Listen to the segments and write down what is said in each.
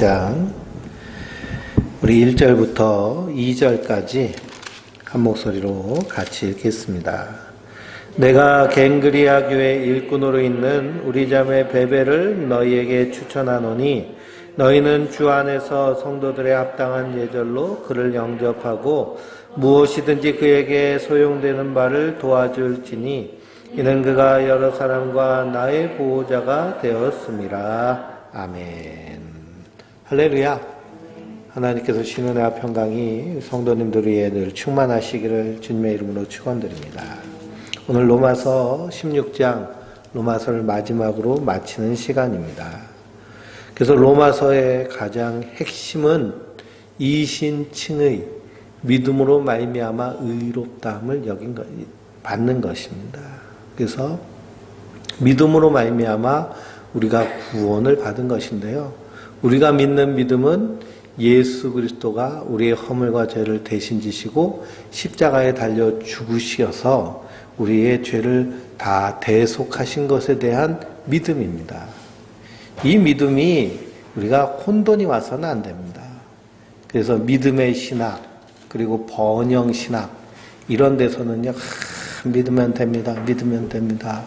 16장 우리 1절부터 2절까지 한 목소리로 같이 읽겠습니다. 내가 갱그리아 교회 일꾼으로 있는 우리 자매 베베를 너희에게 추천하노니 너희는 주 안에서 성도들의 합당한 예절로 그를 영접하고 무엇이든지 그에게 소용되는 바를 도와줄지니 이는 그가 여러 사람과 나의 보호자가 되었음이라. 아멘. 할렐루야. 하나님께서 신은혜와 평강이 성도님들 위에 늘 충만하시기를 주님의 이름으로 축원드립니다. 오늘 로마서 16장 로마서를 마지막으로 마치는 시간입니다. 그래서 로마서의 가장 핵심은 이신칭의 믿음으로 말미암아 의롭다함을 받는 것입니다. 그래서 믿음으로 말미암아 우리가 구원을 받은 것인데요. 우리가 믿는 믿음은 예수 그리스도가 우리의 허물과 죄를 대신 지시고 십자가에 달려 죽으셔서 우리의 죄를 다 대속하신 것에 대한 믿음입니다. 이 믿음이 우리가 혼돈이 와서는 안 됩니다. 그래서 믿음의 신학 그리고 번영 신학 이런 데서는요, 믿으면 됩니다. 믿으면 됩니다.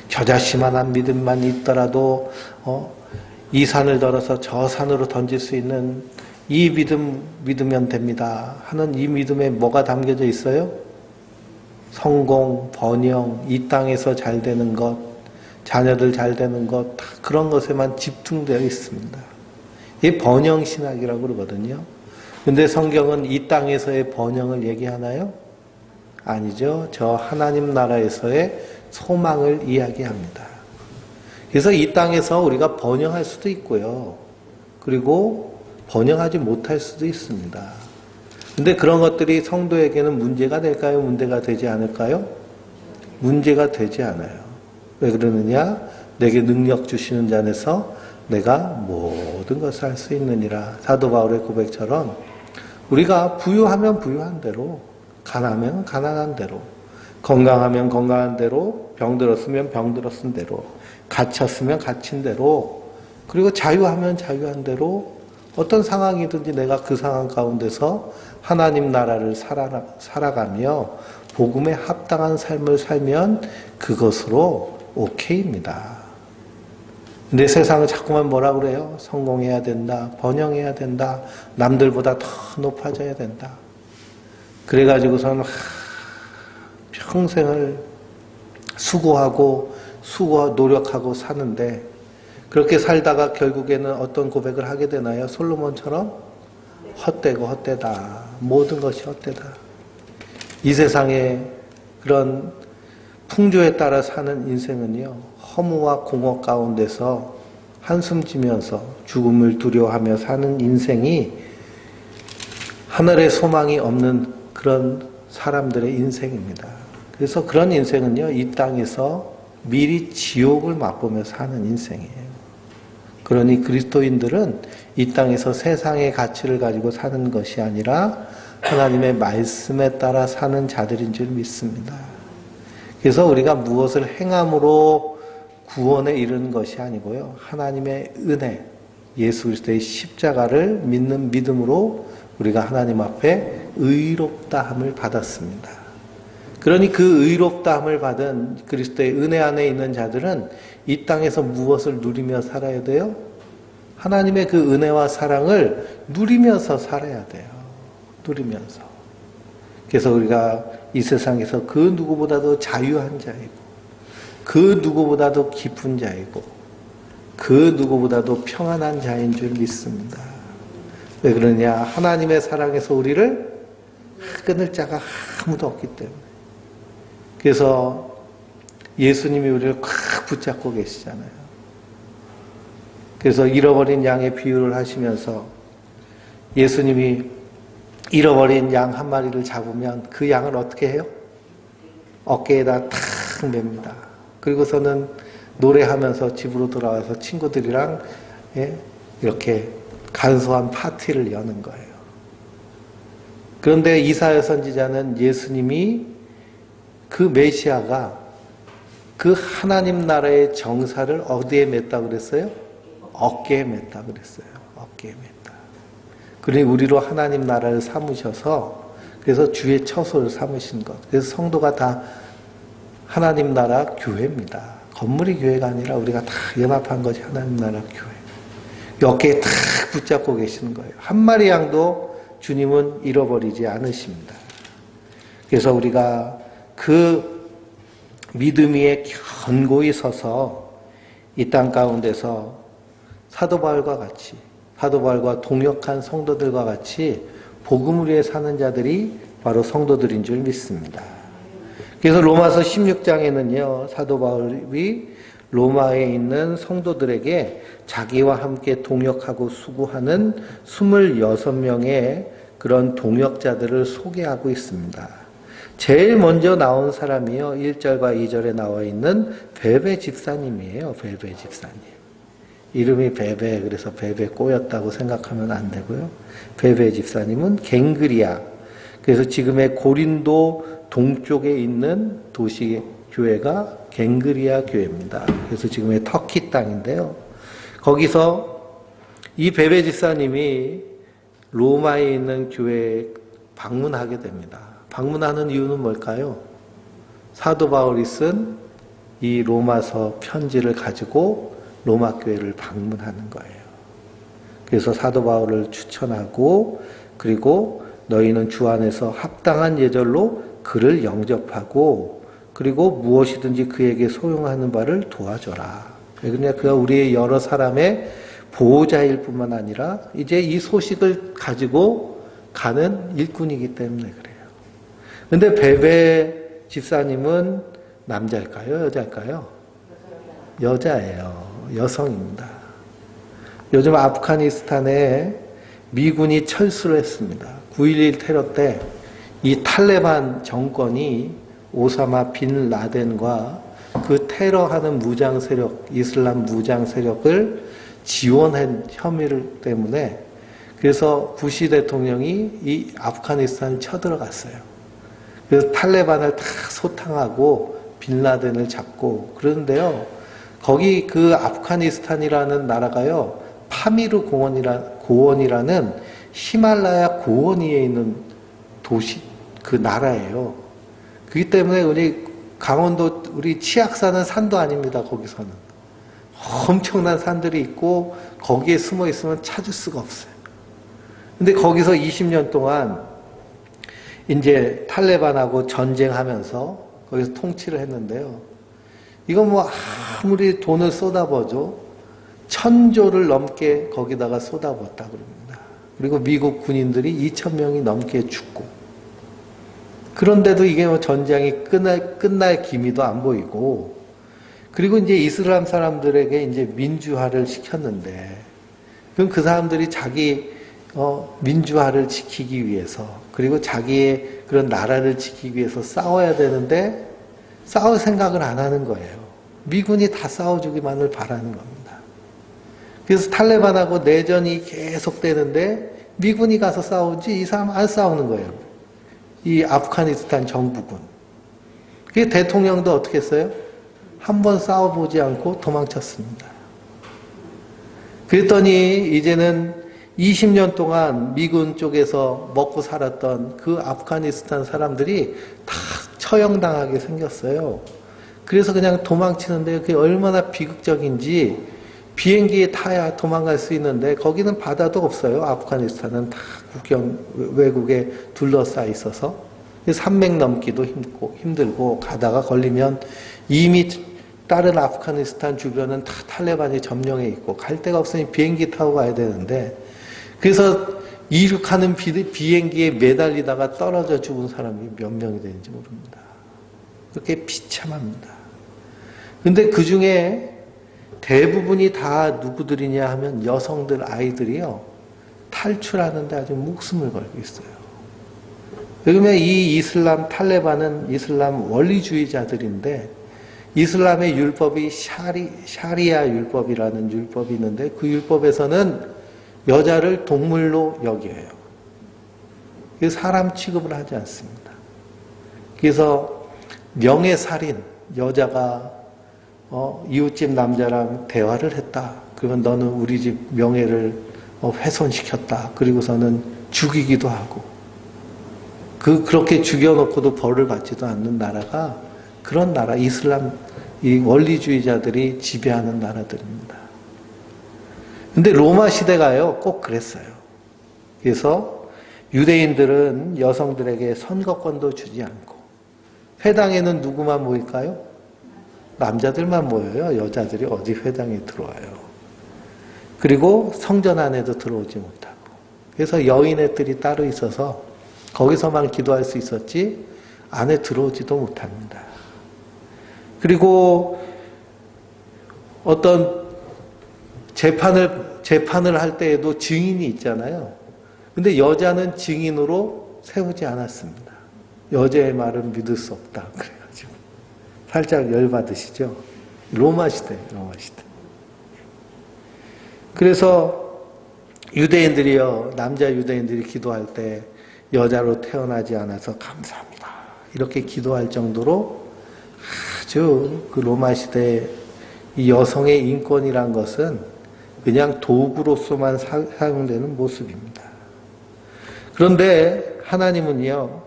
겨자씨만한 믿음만 있더라도 이 산을 들어서 저 산으로 던질 수 있는 이 믿음 믿으면 됩니다 하는 이 믿음에 뭐가 담겨져 있어요? 성공, 번영, 이 땅에서 잘 되는 것, 자녀들 잘 되는 것, 다 그런 것에만 집중되어 있습니다. 이게 번영신학이라고 그러거든요. 근데 성경은 이 땅에서의 번영을 얘기하나요? 아니죠. 저 하나님 나라에서의 소망을 이야기합니다. 그래서 이 땅에서 우리가 번영할 수도 있고요. 그리고 번영하지 못할 수도 있습니다. 근데 그런 것들이 성도에게는 문제가 될까요? 문제가 되지 않을까요? 문제가 되지 않아요. 왜 그러느냐? 내게 능력 주시는 자 안에서 내가 모든 것을 할 수 있느니라. 사도 바울의 고백처럼 우리가 부유하면 부유한 대로, 가난하면 가난한 대로, 건강하면 건강한 대로, 병들었으면 병들었은 대로, 갇혔으면 갇힌 대로, 그리고 자유하면 자유한 대로 어떤 상황이든지 내가 그 상황 가운데서 하나님 나라를 살아가며 복음에 합당한 삶을 살면 그것으로 오케이입니다. 근데 세상은 자꾸만 뭐라 그래요? 성공해야 된다, 번영해야 된다, 남들보다 더 높아져야 된다. 그래가지고서는 평생을 수고하고 노력하고 사는데 그렇게 살다가 결국에는 어떤 고백을 하게 되나요? 솔로몬처럼 헛되고 헛되다. 모든 것이 헛되다. 이 세상에 그런 풍조에 따라 사는 인생은요, 허무와 공허 가운데서 한숨 지면서 죽음을 두려워하며 사는 인생이 하늘의 소망이 없는 그런 사람들의 인생입니다. 그래서 그런 인생은요, 이 땅에서 미리 지옥을 맛보며 사는 인생이에요. 그러니 그리스도인들은 이 땅에서 세상의 가치를 가지고 사는 것이 아니라 하나님의 말씀에 따라 사는 자들인 줄 믿습니다. 그래서 우리가 무엇을 행함으로 구원에 이르는 것이 아니고요. 하나님의 은혜, 예수 그리스도의 십자가를 믿는 믿음으로 우리가 하나님 앞에 의롭다함을 받았습니다. 그러니 그 의롭다함을 받은 그리스도의 은혜 안에 있는 자들은 이 땅에서 무엇을 누리며 살아야 돼요? 하나님의 그 은혜와 사랑을 누리면서 살아야 돼요. 누리면서. 그래서 우리가 이 세상에서 그 누구보다도 자유한 자이고, 그 누구보다도 기쁜 자이고, 그 누구보다도 평안한 자인 줄 믿습니다. 왜 그러냐? 하나님의 사랑에서 우리를 끊을 자가 아무도 없기 때문에. 그래서 예수님이 우리를 꽉 붙잡고 계시잖아요. 그래서 잃어버린 양의 비유를 하시면서 예수님이 잃어버린 양 한 마리를 잡으면 그 양을 어떻게 해요? 어깨에다 탁 맵니다. 그리고서는 노래하면서 집으로 돌아와서 친구들이랑 이렇게 간소한 파티를 여는 거예요. 그런데 이사야 선지자는 예수님이 그 메시아가 그 하나님 나라의 정사를 어디에 맸다고 그랬어요? 어깨에 맸다고 그랬어요. 어깨에 맨다. 그러니 우리로 하나님 나라를 삼으셔서 그래서 주의 처소를 삼으신 것. 그래서 성도가 다 하나님 나라 교회입니다. 건물이 교회가 아니라 우리가 다 연합한 것이 하나님 나라 교회. 어깨에 탁 붙잡고 계시는 거예요. 한 마리 양도 주님은 잃어버리지 않으십니다. 그래서 우리가 그 믿음 위에 견고히 서서 이 땅 가운데서 사도 바울과 같이, 사도 바울과 동역한 성도들과 같이 복음을 위해 사는 자들이 바로 성도들인 줄 믿습니다. 그래서 로마서 16장에는요, 사도 바울이 로마에 있는 성도들에게 자기와 함께 동역하고 수고하는 26명의 그런 동역자들을 소개하고 있습니다. 제일 먼저 나온 사람이요, 1절과 2절에 나와 있는 베베 집사님이에요. 베베 집사님. 이름이 베베, 그래서 베베 꼬였다고 생각하면 안 되고요. 베베 집사님은 갱그리아, 그래서 지금의 고린도 동쪽에 있는 도시 교회가 갱그리아 교회입니다. 그래서 지금의 터키 땅인데요. 거기서 이 베베 집사님이 로마에 있는 교회에 방문하게 됩니다. 방문하는 이유는 뭘까요? 사도 바울이 쓴 이 로마서 편지를 가지고 로마 교회를 방문하는 거예요. 그래서 사도 바울을 추천하고, 그리고 너희는 주 안에서 합당한 예절로 그를 영접하고, 그리고 무엇이든지 그에게 소용하는 바를 도와줘라. 그러니까 그가 우리의 여러 사람의 보호자일 뿐만 아니라 이제 이 소식을 가지고 가는 일꾼이기 때문에 그래요. 근데 베베 집사님은 남자일까요? 여자일까요? 여자예요. 여성입니다. 요즘 아프가니스탄에 미군이 철수를 했습니다. 9.11 테러 때 이 탈레반 정권이 오사마 빈 라덴과 그 테러하는 무장 세력, 이슬람 무장 세력을 지원한 혐의 때문에, 그래서 부시 대통령이 이 아프가니스탄을 쳐들어갔어요. 그래서 탈레반을 다 소탕하고 빈 라덴을 잡고, 그런데요, 거기 그 아프가니스탄이라는 나라가요, 파미르 고원이라는 히말라야 고원 위에 있는 도시, 그 나라예요. 그렇기 때문에 우리 강원도, 우리 치악산은 산도 아닙니다, 거기서는. 엄청난 산들이 있고, 거기에 숨어 있으면 찾을 수가 없어요. 근데 거기서 20년 동안 이제 탈레반하고 전쟁하면서 거기서 통치를 했는데요. 이건 뭐 아무리 돈을 쏟아부어도 1,000조를 넘게 거기다가 쏟아부었다 그럽니다. 그리고 미국 군인들이 2,000명이 넘게 죽고. 그런데도 이게 뭐 전쟁이 끝날 기미도 안 보이고, 그리고 이제 이슬람 사람들에게 이제 민주화를 시켰는데, 그럼 그 사람들이 자기 민주화를 지키기 위해서, 그리고 자기의 그런 나라를 지키기 위해서 싸워야 되는데 싸울 생각을 안 하는 거예요. 미군이 다 싸워주기만을 바라는 겁니다. 그래서 탈레반하고 내전이 계속되는데 미군이 가서 싸우지 이 사람 안 싸우는 거예요. 이 아프가니스탄 정부군. 그 대통령도 어떻게 했어요? 한번 싸워보지 않고 도망쳤습니다. 그랬더니 이제는 20년 동안 미군 쪽에서 먹고 살았던 그 아프가니스탄 사람들이 다 처형당하게 생겼어요. 그래서 그냥 도망치는데 그게 얼마나 비극적인지, 비행기에 타야 도망갈 수 있는데 거기는 바다도 없어요. 아프가니스탄은 다 국경 외국에 둘러싸여 있어서 산맥 넘기도 힘들고, 가다가 걸리면 이미 다른 아프가니스탄 주변은 다 탈레반이 점령해 있고 갈 데가 없으니 비행기 타고 가야 되는데, 그래서 이륙하는 비행기에 매달리다가 떨어져 죽은 사람이 몇 명이 되는지 모릅니다. 그렇게 비참합니다. 근데 그 중에 대부분이 다 누구들이냐 하면 여성들, 아이들이요, 탈출하는데 아주 목숨을 걸고 있어요. 그러면 이 이슬람 탈레반은 이슬람 원리주의자들인데, 이슬람의 율법이 샤리아 율법이라는 율법이 있는데, 그 율법에서는 여자를 동물로 여겨요. 그래서 사람 취급을 하지 않습니다. 그래서 명예살인, 여자가 이웃집 남자랑 대화를 했다. 그러면 너는 우리 집 명예를 훼손시켰다. 그리고서는 죽이기도 하고 그렇게 죽여놓고도 벌을 받지도 않는 나라가 그런 나라 이슬람 이 원리주의자들이 지배하는 나라들입니다. 근데 로마 시대가요 꼭 그랬어요. 그래서 유대인들은 여성들에게 선거권도 주지 않고 회당에는 누구만 모일까요? 남자들만 모여요. 여자들이 어디 회당에 들어와요. 그리고 성전 안에도 들어오지 못하고 그래서 여인의 뜰이 따로 있어서 거기서만 기도할 수 있었지 안에 들어오지도 못합니다. 그리고 어떤 재판을 할 때에도 증인이 있잖아요. 근데 여자는 증인으로 세우지 않았습니다. 여자의 말은 믿을 수 없다. 그래가지고 살짝 열받으시죠? 로마 시대. 그래서 유대인들이요, 남자 유대인들이 기도할 때 여자로 태어나지 않아서 감사합니다. 이렇게 기도할 정도로 아주 그 로마 시대 이 여성의 인권이란 것은 그냥 도구로서만 사용되는 모습입니다. 그런데 하나님은요,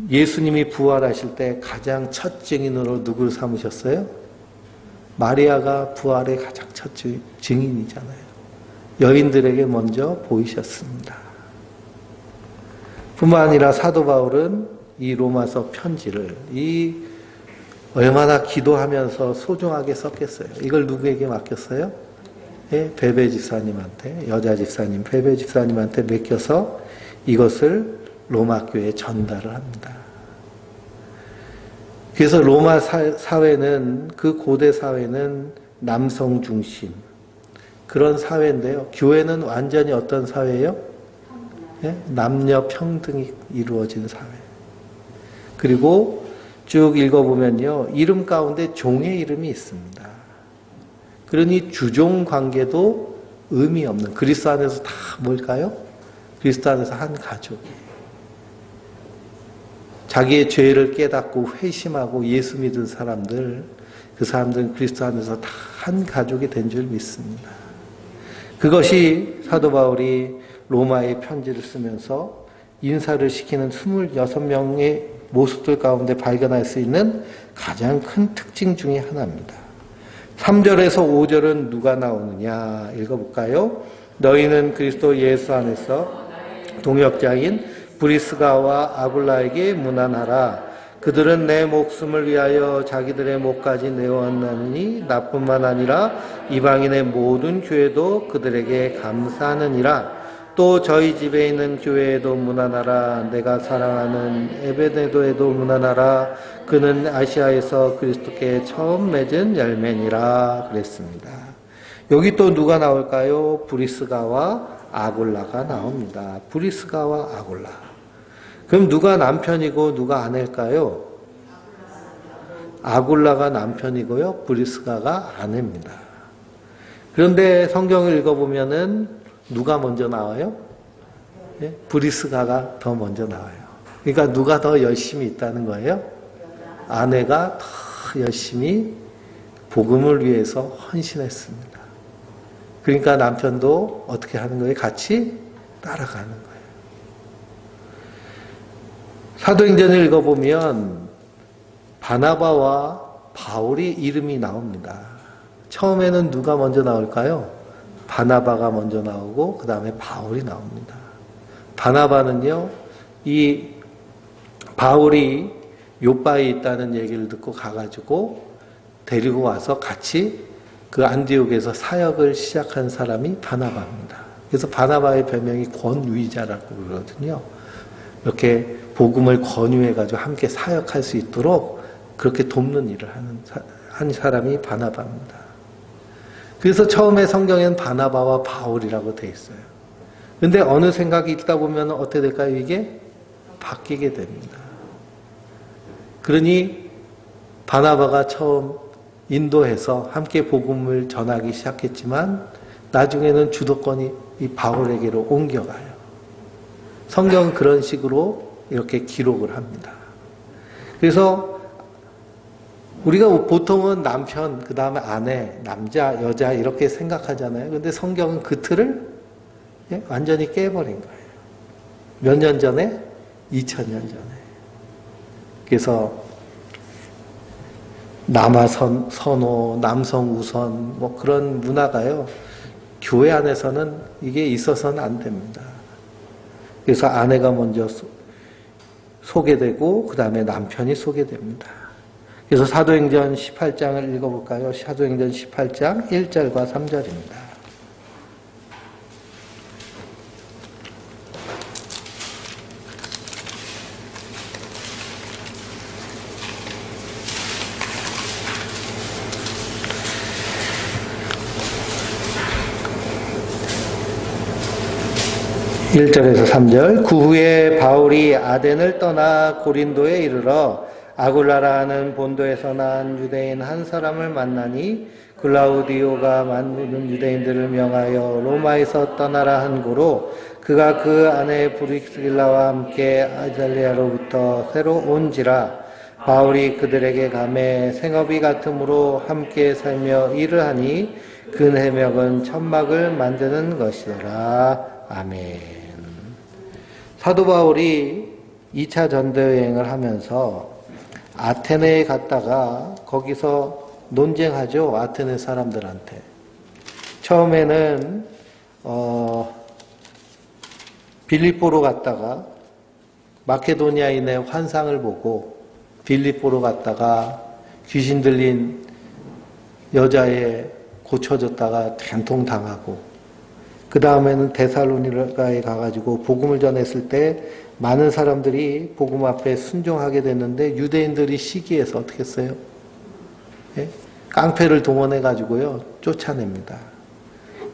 예수님이 부활하실 때 가장 첫 증인으로 누구를 삼으셨어요? 마리아가 부활의 가장 첫 증인이잖아요. 여인들에게 먼저 보이셨습니다. 뿐만 아니라 사도 바울은 이 로마서 편지를 얼마나 기도하면서 소중하게 썼겠어요. 이걸 누구에게 맡겼어요? 베베 집사님한테, 여자 집사님 베베 집사님한테 맡겨서 이것을 로마 교회에 전달을 합니다. 그래서 로마 사회는 그 고대 사회는 남성 중심 그런 사회인데요. 교회는 완전히 어떤 사회예요? 남녀 평등이 이루어진 사회. 그리고 쭉 읽어보면요. 이름 가운데 종의 이름이 있습니다. 그러니 주종 관계도 의미 없는 그리스도 안에서 다 뭘까요? 그리스도 안에서 한 가족이에요. 자기의 죄를 깨닫고 회심하고 예수 믿은 사람들, 그 사람들은 그리스도 안에서 다 한 가족이 된 줄 믿습니다. 그것이 사도 바울이 로마에 편지를 쓰면서 인사를 시키는 26명의 모습들 가운데 발견할 수 있는 가장 큰 특징 중에 하나입니다. 3절에서 5절은 누가 나오느냐 읽어볼까요? 너희는 그리스도 예수 안에서 동역자인 브리스가와 아굴라에게 문안하라. 그들은 내 목숨을 위하여 자기들의 목까지 내어왔나니 나뿐만 아니라 이방인의 모든 교회도 그들에게 감사하느니라. 또 저희 집에 있는 교회에도 문안하라. 내가 사랑하는 에베네도에도 문안하라. 그는 아시아에서 그리스도께 처음 맺은 열매니라 그랬습니다. 여기 또 누가 나올까요? 브리스가와 아굴라가 나옵니다. 브리스가와 아굴라. 그럼 누가 남편이고 누가 아내일까요? 아굴라가 남편이고요. 브리스가가 아내입니다. 그런데 성경을 읽어보면은 누가 먼저 나와요? 브리스가가 더 먼저 나와요. 그러니까 누가 더 열심히 있다는 거예요? 아내가 더 열심히 복음을 위해서 헌신했습니다. 그러니까 남편도 어떻게 하는 거예요? 같이 따라가는 거예요. 사도행전을 읽어보면 바나바와 바울이 이름이 나옵니다. 처음에는 누가 먼저 나올까요? 바나바가 먼저 나오고 그 다음에 바울이 나옵니다. 바나바는요, 이 바울이 요바에 있다는 얘기를 듣고 가가지고 데리고 와서 같이 그 안디옥에서 사역을 시작한 사람이 바나바입니다. 그래서 바나바의 별명이 권위자라고 그러거든요. 이렇게 복음을 권유해가지고 함께 사역할 수 있도록 그렇게 돕는 일을 한 사람이 바나바입니다. 그래서 처음에 성경에는 바나바와 바울이라고 돼 있어요. 근데 어느 생각이 있다 보면 어떻게 될까요? 이게 바뀌게 됩니다. 그러니 바나바가 처음 인도해서 함께 복음을 전하기 시작했지만 나중에는 주도권이 이 바울에게로 옮겨가요. 성경은 그런 식으로 이렇게 기록을 합니다. 그래서 우리가 보통은 남편, 그 다음에 아내, 남자, 여자 이렇게 생각하잖아요. 근데 성경은 그 틀을 예? 완전히 깨버린 거예요. 몇 년 전에? 2000년 전에. 그래서 남아 선호, 남성 우선 뭐 그런 문화가요. 교회 안에서는 이게 있어서는 안 됩니다. 그래서 아내가 먼저 소개되고 그 다음에 남편이 소개됩니다. 그래서 사도행전 18장을 읽어볼까요? 사도행전 18장 1절과 3절입니다. 1절에서 3절. 그 후에 바울이 아덴을 떠나 고린도에 이르러 아굴라라는 본도에서 난 유대인 한 사람을 만나니 글라우디오가 많은 유대인들을 명하여 로마에서 떠나라 한 고로 그가 그 아내 브리스길라와 함께 아잘리아로부터 새로 온지라. 바울이 그들에게 가매 생업이 같음으로 함께 살며 일을 하니 그 해명은 천막을 만드는 것이더라. 아멘. 사도 바울이 2차 전도여행을 하면서 아테네에 갔다가 거기서 논쟁하죠. 아테네 사람들한테. 처음에는 빌립보로 갔다가 마케도니아인의 환상을 보고 빌립보로 갔다가 귀신 들린 여자애 고쳐졌다가 된통당하고 그 다음에는 데살로니가에 가가지고 복음을 전했을 때 많은 사람들이 복음 앞에 순종하게 됐는데 유대인들이 시기해서 어떻게 했어요? 예? 깡패를 동원해가지고요 쫓아냅니다.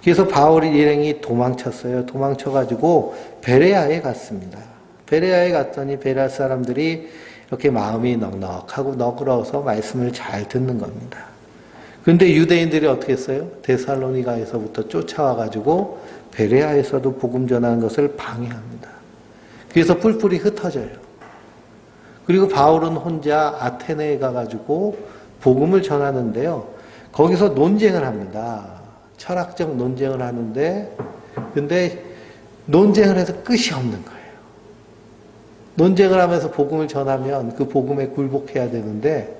그래서 바울이 일행이 도망쳤어요. 도망쳐가지고 베레아에 갔습니다. 베레아에 갔더니 베레아 사람들이 이렇게 마음이 넉넉하고 너그러워서 말씀을 잘 듣는 겁니다. 근데 유대인들이 어떻게 했어요? 데살로니가에서부터 쫓아와가지고 베레아에서도 복음 전하는 것을 방해합니다. 그래서 뿔뿔이 흩어져요. 그리고 바울은 혼자 아테네에 가가지고 복음을 전하는데요. 거기서 논쟁을 합니다. 철학적 논쟁을 하는데 근데 논쟁을 해서 끝이 없는 거예요. 논쟁을 하면서 복음을 전하면 그 복음에 굴복해야 되는데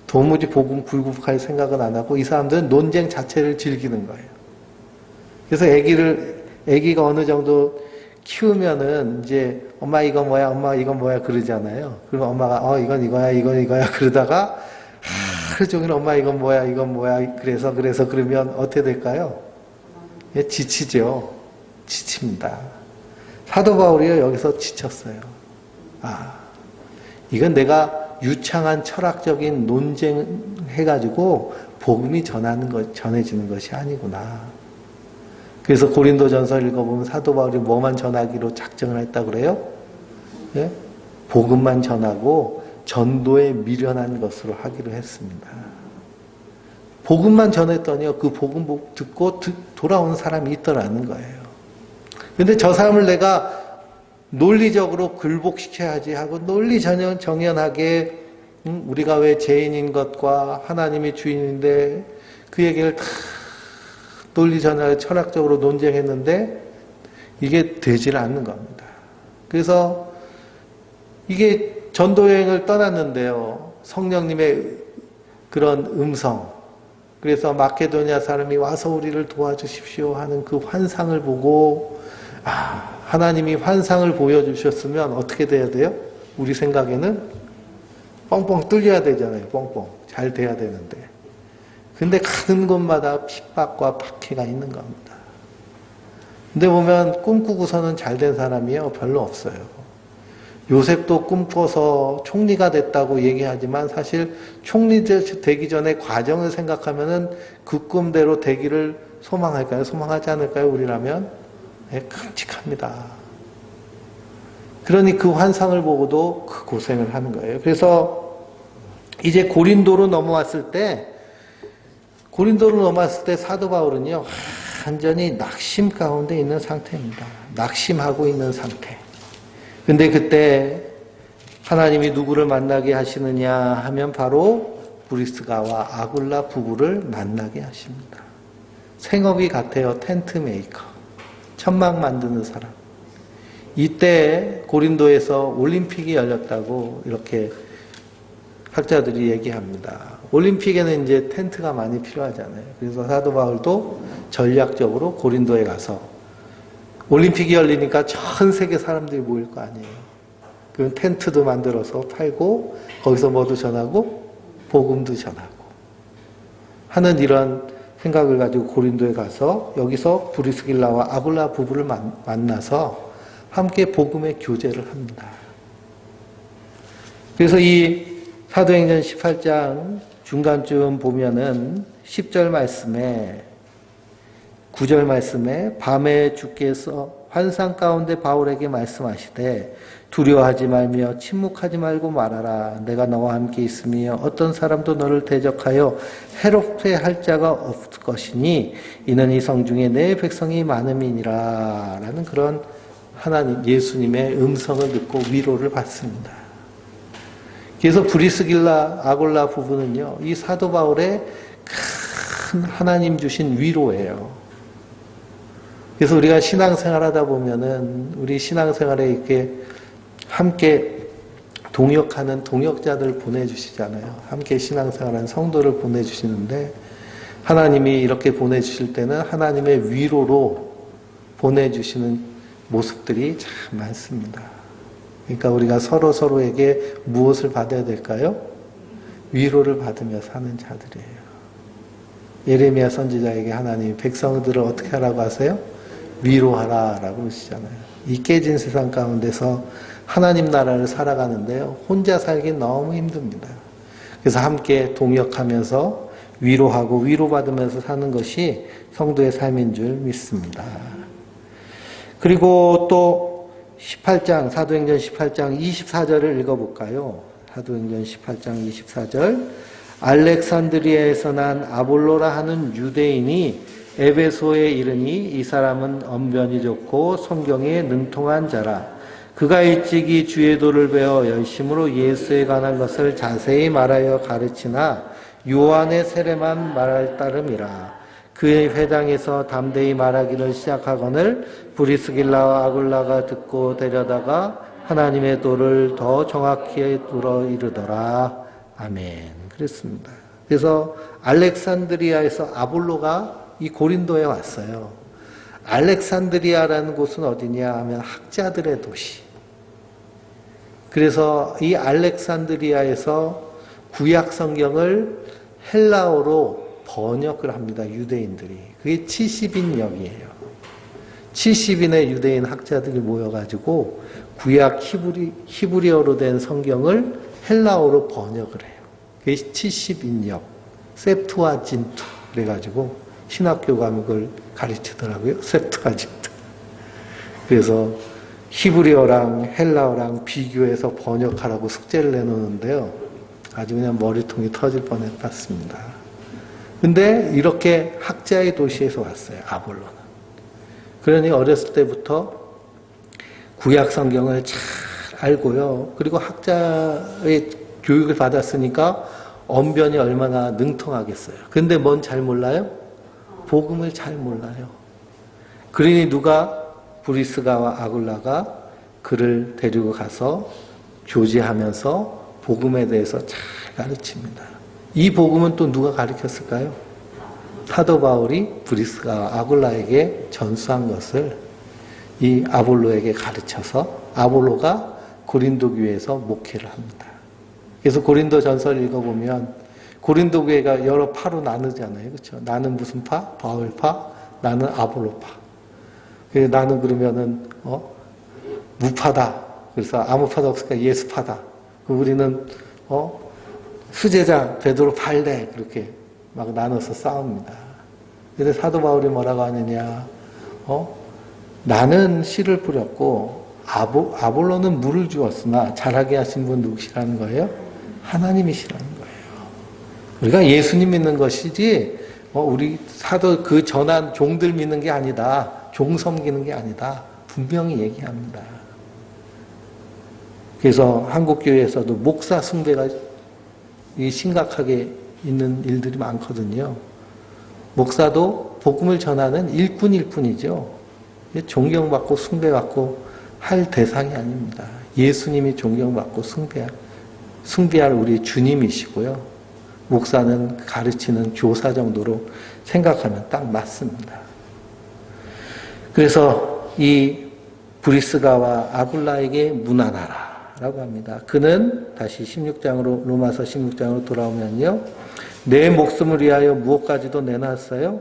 도무지 복음 굴복할 생각은 안 하고 이 사람들은 논쟁 자체를 즐기는 거예요. 그래서 아기가 어느 정도 키우면은 이제 엄마 이거 뭐야, 엄마 이건 뭐야 그러잖아요. 그리고 엄마가 이건 이거야, 이건 이거야 그러다가 하루 종일 엄마 이건 뭐야, 이건 뭐야 그래서 그러면 어떻게 될까요? 예, 지치죠. 지칩니다. 사도 바울이요 여기서 지쳤어요. 이건 내가 유창한 철학적인 논쟁해가지고 복음이 전해지는 것이 아니구나. 그래서 고린도전서 읽어보면 사도 바울이 뭐만 전하기로 작정을 했다 그래요? 예? 복음만 전하고 전도에 미련한 것으로 하기로 했습니다. 복음만 전했더니요, 그 복음 듣고 돌아오는 사람이 있더라는 거예요. 근데 저 사람을 내가 논리적으로 굴복시켜야지 하고 논리정연하게 우리가 왜 죄인인 것과 하나님이 주인인데 그 얘기를 다 논리정연하게 철학적으로 논쟁했는데 이게 되질 않는 겁니다. 그래서 이게 전도여행을 떠났는데요. 성령님의 그런 음성, 그래서 마케도니아 사람이 와서 우리를 도와주십시오 하는 그 환상을 보고 하나님이 환상을 보여주셨으면 어떻게 돼야 돼요? 우리 생각에는 뻥뻥 뚫려야 되잖아요. 뻥뻥. 잘 돼야 되는데. 근데 가는 곳마다 핍박과 박해가 있는 겁니다. 근데 보면 꿈꾸고서는 잘 된 사람이요 별로 없어요. 요셉도 꿈꿔서 총리가 됐다고 얘기하지만 사실 총리 되기 전에 과정을 생각하면은 그 꿈대로 되기를 소망할까요? 소망하지 않을까요? 우리라면? 네, 끔찍합니다. 그러니 그 환상을 보고도 그 고생을 하는 거예요. 그래서 이제 고린도로 넘어왔을 때 사도 바울은요, 완전히 낙심 가운데 있는 상태입니다. 낙심하고 있는 상태. 근데 그때 하나님이 누구를 만나게 하시느냐 하면 바로 브리스가와 아굴라 부부를 만나게 하십니다. 생업이 같아요. 텐트 메이커. 천막 만드는 사람. 이때 고린도에서 올림픽이 열렸다고 이렇게 학자들이 얘기합니다. 올림픽에는 이제 텐트가 많이 필요하잖아요. 그래서 사도 바울도 전략적으로 고린도에 가서 올림픽이 열리니까 전 세계 사람들이 모일 거 아니에요. 그 텐트도 만들어서 팔고 거기서 뭐도 전하고 복음도 전하고 하는 이런 생각을 가지고 고린도에 가서 여기서 브리스길라와 아굴라 부부를 만나서 함께 복음의 교제를 합니다. 그래서 이 사도행전 18장 중간쯤 보면은 10절 말씀에 9절 말씀에 밤에 주께서 환상 가운데 바울에게 말씀하시되 두려워하지 말며 침묵하지 말고 말하라. 내가 너와 함께 있으며 어떤 사람도 너를 대적하여 해롭게 할 자가 없을 것이니 이는 이 성중에 내 백성이 많음이니라. 라는 그런 하나님 예수님의 음성을 듣고 위로를 받습니다. 그래서 브리스길라 아굴라 부부는요, 이 사도 바울의 큰 하나님 주신 위로예요. 그래서 우리가 신앙생활 하다 보면은 우리 신앙생활에 이렇게 함께 동역하는 동역자들을 보내주시잖아요. 함께 신앙생활하는 성도를 보내주시는데 하나님이 이렇게 보내주실 때는 하나님의 위로로 보내주시는 모습들이 참 많습니다. 그러니까 우리가 서로에게 무엇을 받아야 될까요? 위로를 받으며 사는 자들이에요. 예레미야 선지자에게 하나님이 백성들을 어떻게 하라고 하세요? 위로하라 라고 그러시잖아요. 이 깨진 세상 가운데서 하나님 나라를 살아가는데요. 혼자 살기 너무 힘듭니다. 그래서 함께 동역하면서 위로하고 위로받으면서 사는 것이 성도의 삶인 줄 믿습니다. 그리고 또 18장, 사도행전 18장 24절을 읽어볼까요? 사도행전 18장 24절. 알렉산드리아에서 난 아볼로라 하는 유대인이 에베소에 이르니 이 사람은 언변이 좋고 성경에 능통한 자라. 그가 일찍이 주의 도를 배워 열심으로 예수에 관한 것을 자세히 말하여 가르치나 요한의 세례만 말할 따름이라. 그의 회당에서 담대히 말하기를 시작하거늘 브리스길라와 아굴라가 듣고 데려다가 하나님의 도를 더 정확히 들어 이르더라. 아멘. 그랬습니다. 그래서 알렉산드리아에서 아볼로가 이 고린도에 왔어요. 알렉산드리아라는 곳은 어디냐 하면 학자들의 도시. 그래서 이 알렉산드리아에서 구약 성경을 헬라어로 번역을 합니다. 유대인들이. 그게 70인역이에요. 70인의 유대인 학자들이 모여가지고 구약 히브리어로 된 성경을 헬라어로 번역을 해요. 그게 70인역. 셉투아진투. 그래가지고 신학교 과목을 가르치더라고요. 셉투아진투. 그래서 히브리어랑 헬라어랑 비교해서 번역하라고 숙제를 내놓는데요. 아주 그냥 머리통이 터질 뻔했습니다. 근데 이렇게 학자의 도시에서 왔어요. 아볼로는. 그러니 어렸을 때부터 구약 성경을 잘 알고요. 그리고 학자의 교육을 받았으니까 언변이 얼마나 능통하겠어요. 근데 뭔 잘 몰라요? 복음을 잘 몰라요. 그러니 누가 브리스가와 아굴라가 그를 데리고 가서 교제하면서 복음에 대해서 잘 가르칩니다. 이 복음은 또 누가 가르쳤을까요? 사도 바울이 브리스가와 아굴라에게 전수한 것을 이 아볼로에게 가르쳐서 아볼로가 고린도 교회에서 목회를 합니다. 그래서 고린도 전서를 읽어보면 고린도 교회가 여러 파로 나누잖아요. 그렇죠? 나는 무슨 파? 바울파, 나는 아볼로파. 나는 그러면은 무파다. 그래서 아무 파도 없으니까 예수파다. 우리는 수제자 베드로 발대 그렇게 막 나눠서 싸웁니다. 그런데 사도 바울이 뭐라고 하느냐? 나는 씨를 뿌렸고 아볼로는 물을 주었으나 자라게 하신 분 누구시라는 거예요? 하나님이시라는 거예요. 우리가 예수님 믿는 것이지 우리 사도 그 전한 종들 믿는 게 아니다. 종 섬기는 게 아니다. 분명히 얘기합니다. 그래서 한국교회에서도 목사 숭배가 심각하게 있는 일들이 많거든요. 목사도 복음을 전하는 일꾼일 뿐이죠. 존경받고 숭배받고 할 대상이 아닙니다. 예수님이 존경받고 숭배할 우리 주님이시고요. 목사는 가르치는 교사 정도로 생각하면 딱 맞습니다. 그래서 이 브리스가와 아굴라에게 문안하라라고 합니다. 그는 다시 16장으로 로마서 16장으로 돌아오면요. 내 목숨을 위하여 무엇까지도 내놨어요?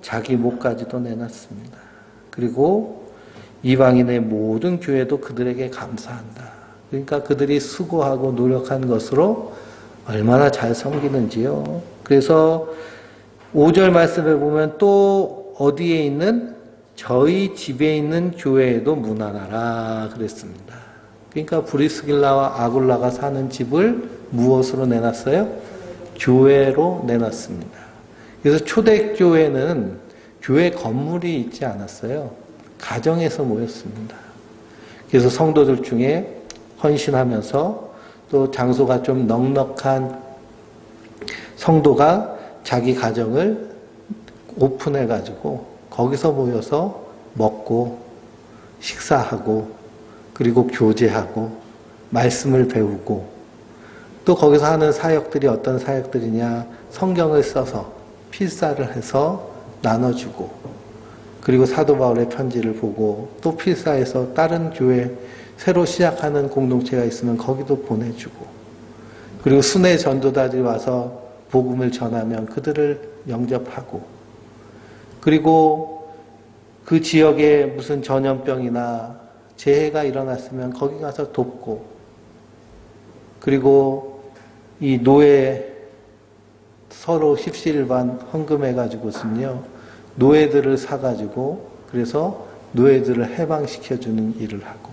자기 목까지도 내놨습니다. 그리고 이방인의 모든 교회도 그들에게 감사한다. 그러니까 그들이 수고하고 노력한 것으로 얼마나 잘 섬기는지요. 그래서 5절 말씀을 보면 또 어디에 있는 저희 집에 있는 교회에도 문안하라 그랬습니다. 그러니까 브리스길라와 아굴라가 사는 집을 무엇으로 내놨어요? 교회로 내놨습니다. 그래서 초대교회는 교회 건물이 있지 않았어요. 가정에서 모였습니다. 그래서 성도들 중에 헌신하면서 또 장소가 좀 넉넉한 성도가 자기 가정을 오픈해가지고 거기서 모여서 먹고 식사하고 그리고 교제하고 말씀을 배우고 또 거기서 하는 사역들이 어떤 사역들이냐 성경을 써서 필사를 해서 나눠주고 그리고 사도 바울의 편지를 보고 또 필사해서 다른 교회 새로 시작하는 공동체가 있으면 거기도 보내주고 그리고 순회 전도자들이 와서 복음을 전하면 그들을 영접하고 그리고 그 지역에 무슨 전염병이나 재해가 일어났으면 거기 가서 돕고 그리고 이 노예 서로 십시일반 헌금해가지고선요 노예들을 사가지고 그래서 노예들을 해방시켜주는 일을 하고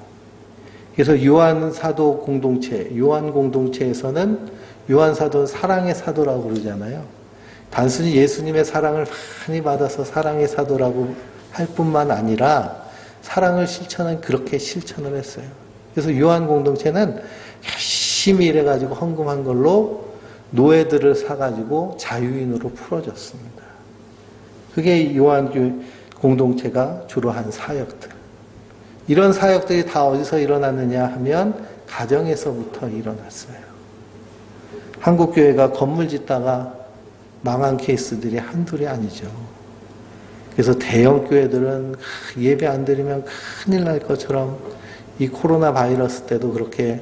그래서 요한 사도 공동체, 요한 공동체에서는 요한 사도는 사랑의 사도라고 그러잖아요. 단순히 예수님의 사랑을 많이 받아서 사랑의 사도라고 할 뿐만 아니라 사랑을 실천은 그렇게 실천을 했어요. 그래서 요한 공동체는 열심히 일해가지고 헌금한 걸로 노예들을 사가지고 자유인으로 풀어줬습니다. 그게 요한 공동체가 주로 한 사역들. 이런 사역들이 다 어디서 일어났느냐 하면 가정에서부터 일어났어요. 한국교회가 건물 짓다가 망한 케이스들이 한둘이 아니죠. 그래서 대형 교회들은 예배 안 드리면 큰일 날 것처럼 이 코로나 바이러스 때도 그렇게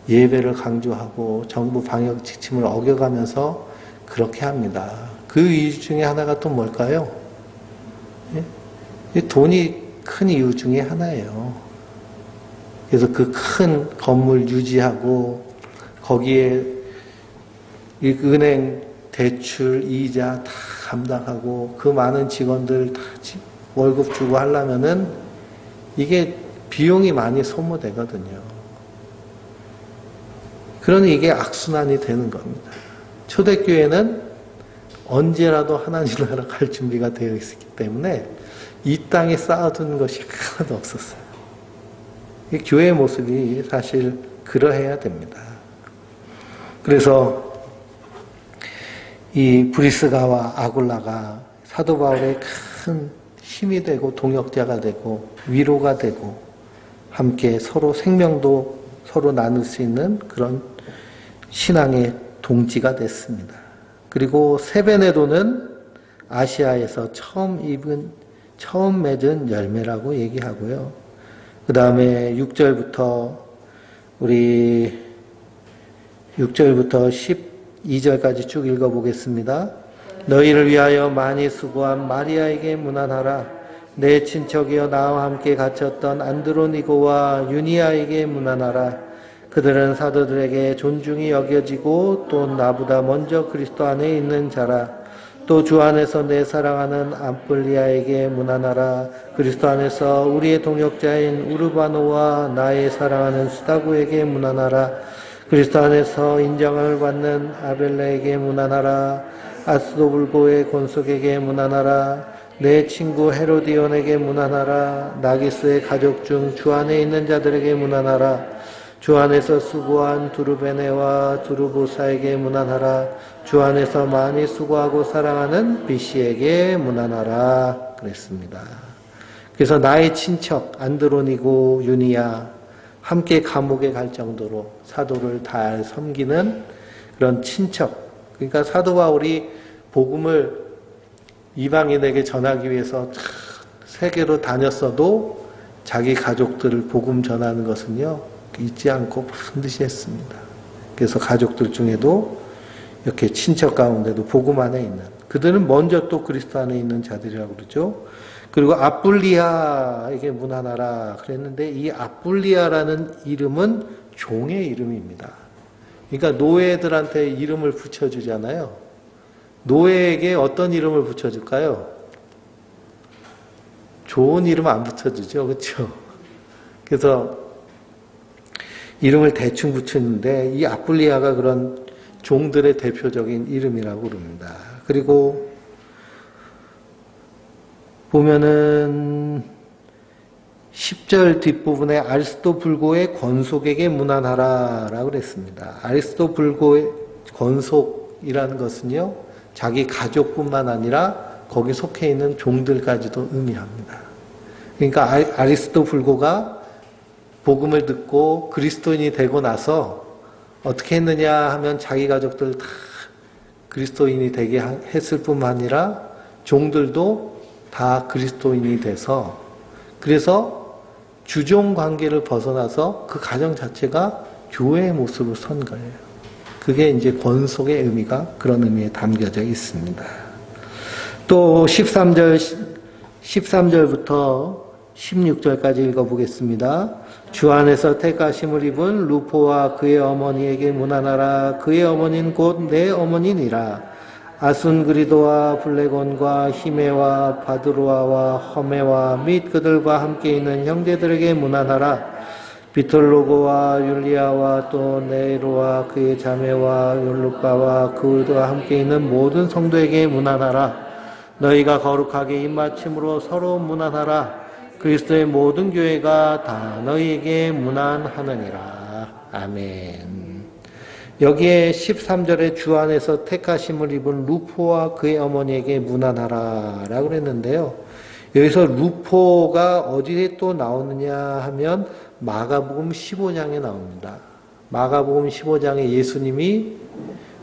예배를 강조하고 정부 방역 지침을 어겨가면서 그렇게 합니다. 그 이유 중에 하나가 또 뭘까요? 돈이 큰 이유 중에 하나예요. 그래서 그 큰 건물 유지하고 거기에 은행 대출, 이자 다 감당하고 그 많은 직원들 다 월급 주고 하려면은 이게 비용이 많이 소모되거든요. 그러니 이게 악순환이 되는 겁니다. 초대교회는 언제라도 하나님 나라 갈 준비가 되어 있었기 때문에 이 땅에 쌓아둔 것이 하나도 없었어요. 교회의 모습이 사실 그러해야 됩니다. 그래서 이 브리스가와 아굴라가 사도 바울의 큰 힘이 되고 동역자가 되고 위로가 되고 함께 서로 생명도 서로 나눌 수 있는 그런 신앙의 동지가 됐습니다. 그리고 세베네도는 아시아에서 처음 맺은 열매라고 얘기하고요. 그 다음에 6절부터 12절까지 쭉 읽어보겠습니다. 너희를 위하여 많이 수고한 마리아에게 문안하라. 내 친척이여 나와 함께 갇혔던 안드로니고와 유니아에게 문안하라. 그들은 사도들에게 존중이 여겨지고 또 나보다 먼저 그리스도 안에 있는 자라. 또 주 안에서 내 사랑하는 암플리아에게 문안하라. 그리스도 안에서 우리의 동역자인 우르바노와 나의 사랑하는 스타구에게 문안하라. 그리스도 안에서 인정을 받는 아벨레에게 문안하라. 아스도불고의 권속에게 문안하라. 내 친구 헤로디온에게 문안하라. 나기스의 가족 중 주 안에 있는 자들에게 문안하라. 주 안에서 수고한 두르베네와 두르보사에게 문안하라. 주 안에서 많이 수고하고 사랑하는 비씨에게 문안하라. 그랬습니다. 그래서 나의 친척 안드로니고 유니아 함께 감옥에 갈 정도로 사도를 잘 섬기는 그런 친척. 그러니까 사도 바울이 복음을 이방인에게 전하기 위해서 세계로 다녔어도 자기 가족들을 복음 전하는 것은요, 잊지 않고 반드시 했습니다. 그래서 가족들 중에도 이렇게 친척 가운데도 복음 안에 있는, 그들은 먼저 또 그리스도 안에 있는 자들이라고 그러죠. 그리고 아뿔리아에게 문안하라 그랬는데, 이 아뿔리아라는 이름은 종의 이름입니다. 그러니까 노예들한테 이름을 붙여주잖아요. 노예에게 어떤 이름을 붙여줄까요? 좋은 이름 안 붙여주죠. 그렇죠? 그래서 이름을 대충 붙였는데, 이 아뿔리아가 그런 종들의 대표적인 이름이라고 그럽니다. 그리고 보면은 10절 뒷부분에 아리스토불고의 권속에게 문안하라 라고 그랬습니다. 아리스토불고의 권속이라는 것은요, 자기 가족뿐만 아니라 거기 속해 있는 종들까지도 의미합니다. 그러니까 아리스토불고가 복음을 듣고 그리스도인이 되고 나서 어떻게 했느냐 하면 자기 가족들 다 그리스도인이 되게 했을 뿐만 아니라 종들도 다 그리스도인이 돼서, 그래서 주종 관계를 벗어나서 그 가정 자체가 교회의 모습을 선 거예요. 그게 이제 권속의 의미가 그런 의미에 담겨져 있습니다. 또 13절부터 16절까지 읽어보겠습니다. 주 안에서 택하심을 입은 루포와 그의 어머니에게 문안하라. 그의 어머니는 곧 내 어머니니라. 아순그리도와 블레곤과 히메와 바드로아와 허메와 및 그들과 함께 있는 형제들에게 문안하라. 비톨로고와 율리아와 또 네로와 그의 자매와 율루가와 그들과 함께 있는 모든 성도에게 문안하라. 너희가 거룩하게 입맞춤으로 서로 문안하라. 그리스도의 모든 교회가 다 너희에게 문안하느니라. 아멘. 여기에 13절에 주 안에서 택하심을 입은 루포와 그의 어머니에게 문안하라 라고 그랬는데요. 여기서 루포가 어디에 또 나오느냐 하면 마가복음 15장에 나옵니다. 마가복음 15장에 예수님이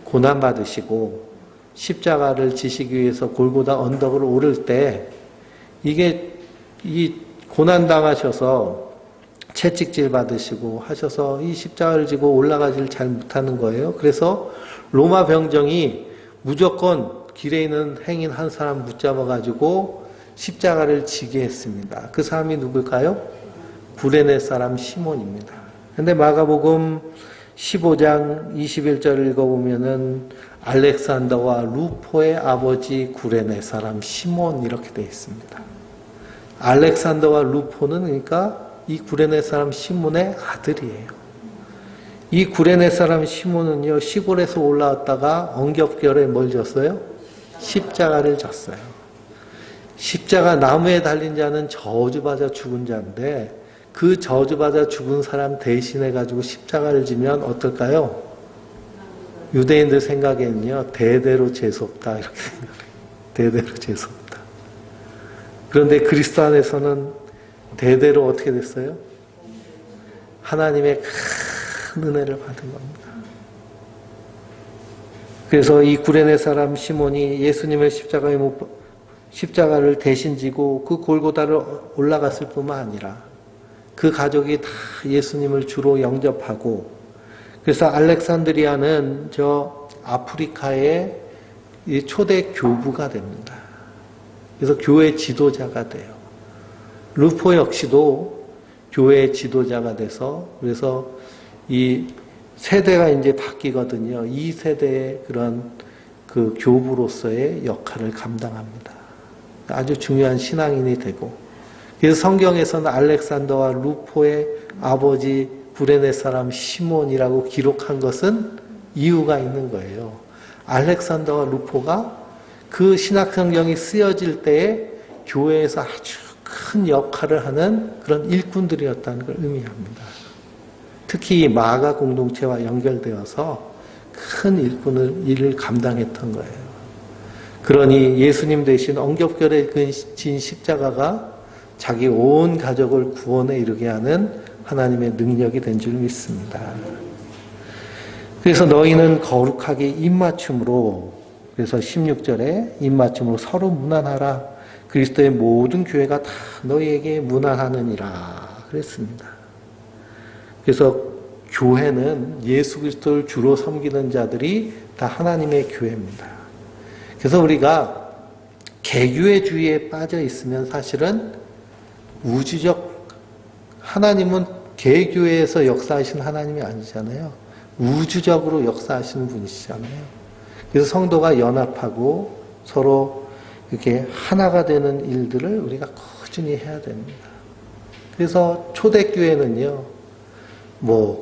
고난받으시고 십자가를 지시기 위해서 골고다 언덕을 오를 때, 이게 이 고난당하셔서 채찍질 받으시고 하셔서 이 십자가를 지고 올라가지를 잘 못하는 거예요. 그래서 로마 병정이 무조건 길에 있는 행인 한 사람 붙잡아가지고 십자가를 지게 했습니다. 그 사람이 누굴까요? 구레네 사람 시몬입니다. 근데 마가복음 15장 21절을 읽어보면은 알렉산더와 루포의 아버지 구레네 사람 시몬 이렇게 되어 있습니다. 알렉산더와 루포는 그러니까 이 구레네 사람 시몬의 아들이에요. 이 구레네 사람 시몬은요, 시골에서 올라왔다가 엉겹결에 뭘 졌어요? 십자가를 졌어요. 십자가 나무에 달린 자는 저주받아 죽은 자인데, 그 저주받아 죽은 사람 대신해 가지고 십자가를 지면 어떨까요? 유대인들 생각에는요, 대대로 재수없다 이렇게 생각해요. 대대로 재수없다. 그런데 그리스도 안에서는 대대로 어떻게 됐어요? 하나님의 큰 은혜를 받은 겁니다. 그래서 이 구레네 사람 시몬이 예수님의 십자가를 대신 지고 그 골고다를 올라갔을 뿐만 아니라 그 가족이 다 예수님을 주로 영접하고, 그래서 알렉산드리아는 저 아프리카의 초대 교부가 됩니다. 그래서 교회 지도자가 돼요. 루포 역시도 교회의 지도자가 돼서, 그래서 이 세대가 이제 바뀌거든요. 이 세대의 그런 그 교부로서의 역할을 감당합니다. 아주 중요한 신앙인이 되고, 그래서 성경에서는 알렉산더와 루포의 아버지 구레네 사람 시몬이라고 기록한 것은 이유가 있는 거예요. 알렉산더와 루포가 그 신약 성경이 쓰여질 때에 교회에서 아주 큰 역할을 하는 그런 일꾼들이었다는 걸 의미합니다. 특히 마가 공동체와 연결되어서 큰 일을 감당했던 거예요. 그러니 예수님 대신 엉겹결에 진 십자가가 자기 온 가족을 구원에 이르게 하는 하나님의 능력이 된 줄 믿습니다. 그래서 너희는 거룩하게 입맞춤으로, 그래서 16절에 입맞춤으로 서로 문안하라. 그리스도의 모든 교회가 다 너희에게 문안하느니라 그랬습니다. 그래서 교회는 예수 그리스도를 주로 섬기는 자들이 다 하나님의 교회입니다. 그래서 우리가 개교회주의에 빠져 있으면 사실은 우주적, 하나님은 개교회에서 역사하시는 하나님이 아니잖아요. 우주적으로 역사하시는 분이시잖아요. 그래서 성도가 연합하고 서로 이렇게 하나가 되는 일들을 우리가 꾸준히 해야 됩니다. 그래서 초대교회는요,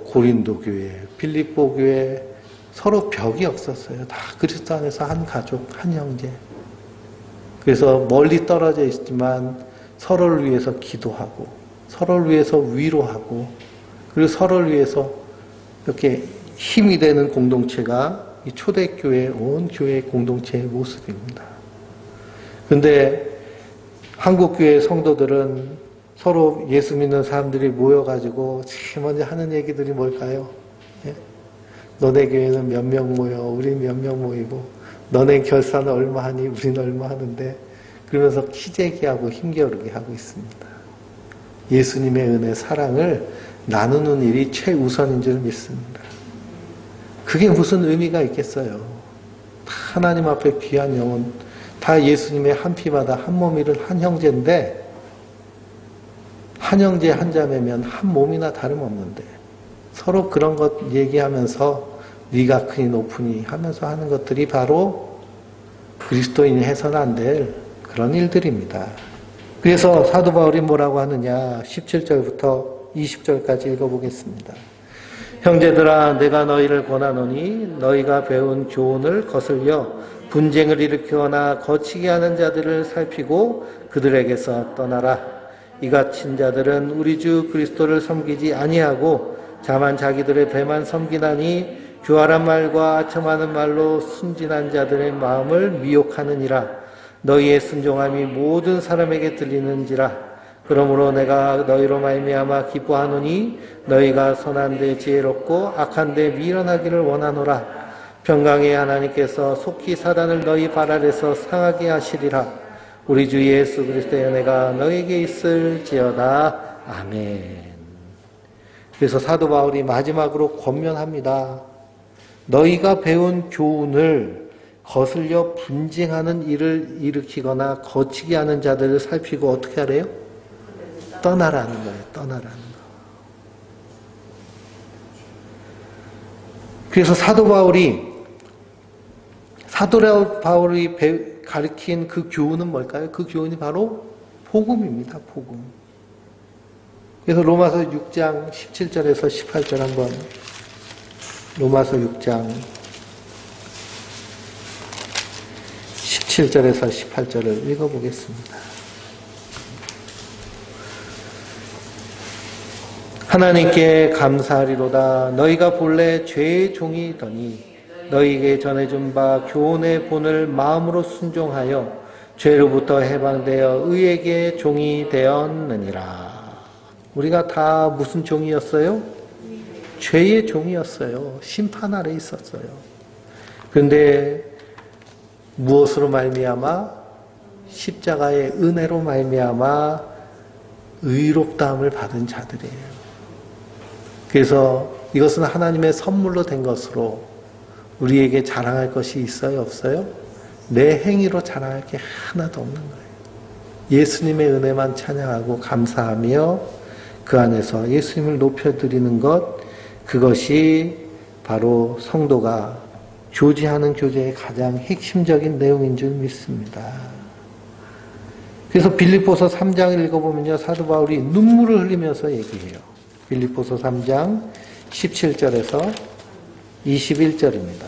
고린도 교회, 빌립보 교회 서로 벽이 없었어요. 다 그리스도 안에서 한 가족, 한 형제. 그래서 멀리 떨어져 있지만 서로를 위해서 기도하고, 서로를 위해서 위로하고, 그리고 서로를 위해서 이렇게 힘이 되는 공동체가 이 초대교회, 온 교회의 공동체의 모습입니다. 그런데 한국교회 성도들은 서로 예수 믿는 사람들이 모여가지고 제일 먼저 하는 얘기들이 뭘까요? 예? 너네 교회는 몇 명 모여, 우린 몇 명 모이고, 너네 결산은 얼마 하니, 우린 얼마 하는데, 그러면서 키재기하고 힘겨루게 하고 있습니다. 예수님의 은혜, 사랑을 나누는 일이 최우선인 줄 믿습니다. 그게 무슨 의미가 있겠어요? 다 하나님 앞에 귀한 영혼, 다 예수님의 한 피마다 한 몸이를 한 형제인데, 한 형제 한 자매면 한 몸이나 다름없는데 서로 그런 것 얘기하면서 네가 크니 높으니 하면서 하는 것들이 바로 그리스도인이 해서는 안 될 그런 일들입니다. 그래서 사도 바울이 뭐라고 하느냐, 17절부터 20절까지 읽어보겠습니다. 형제들아, 내가 너희를 권하노니 너희가 배운 교훈을 거슬려 분쟁을 일으키거나 거치게 하는 자들을 살피고 그들에게서 떠나라. 이같은 자들은 우리 주 그리스도를 섬기지 아니하고 다만 자기들의 배만 섬기나니 교활한 말과 아첨하는 말로 순진한 자들의 마음을 미혹하느니라. 너희의 순종함이 모든 사람에게 들리는지라. 그러므로 내가 너희로 말미암아 기뻐하노니 너희가 선한데 지혜롭고 악한데 미련하기를 원하노라. 평강의 하나님께서 속히 사단을 너희 발 아래서 상하게 하시리라. 우리 주 예수 그리스도의 은혜가 너에게 있을지어다. 아멘. 그래서 사도 바울이 마지막으로 권면합니다. 너희가 배운 교훈을 거슬려 분쟁하는 일을 일으키거나 거치게 하는 자들을 살피고 어떻게 하래요? 떠나라는 거예요. 떠나라는 거. 그래서 사도 바울이 가르친 그 교훈은 뭘까요? 그 교훈이 바로 복음입니다. 복음. 그래서 로마서 6장 17절에서 18절 한번, 로마서 6장 17절에서 18절을 읽어보겠습니다. 하나님께 감사하리로다. 너희가 본래 죄의 종이더니 너희에게 전해준 바 교훈의 본을 마음으로 순종하여 죄로부터 해방되어 의에게 종이 되었느니라. 우리가 다 무슨 종이었어요? 죄의 종이었어요. 심판 아래 있었어요. 그런데 무엇으로 말미암아? 십자가의 은혜로 말미암아 의롭다함을 받은 자들이에요. 그래서 이것은 하나님의 선물로 된 것으로 우리에게 자랑할 것이 있어요? 없어요? 내 행위로 자랑할 게 하나도 없는 거예요. 예수님의 은혜만 찬양하고 감사하며 그 안에서 예수님을 높여드리는 것, 그것이 바로 성도가 교제하는 교제의 가장 핵심적인 내용인 줄 믿습니다. 그래서 빌립보서 3장을 읽어보면요, 사도 바울이 눈물을 흘리면서 얘기해요. 빌립보서 3장 17절에서 21절입니다.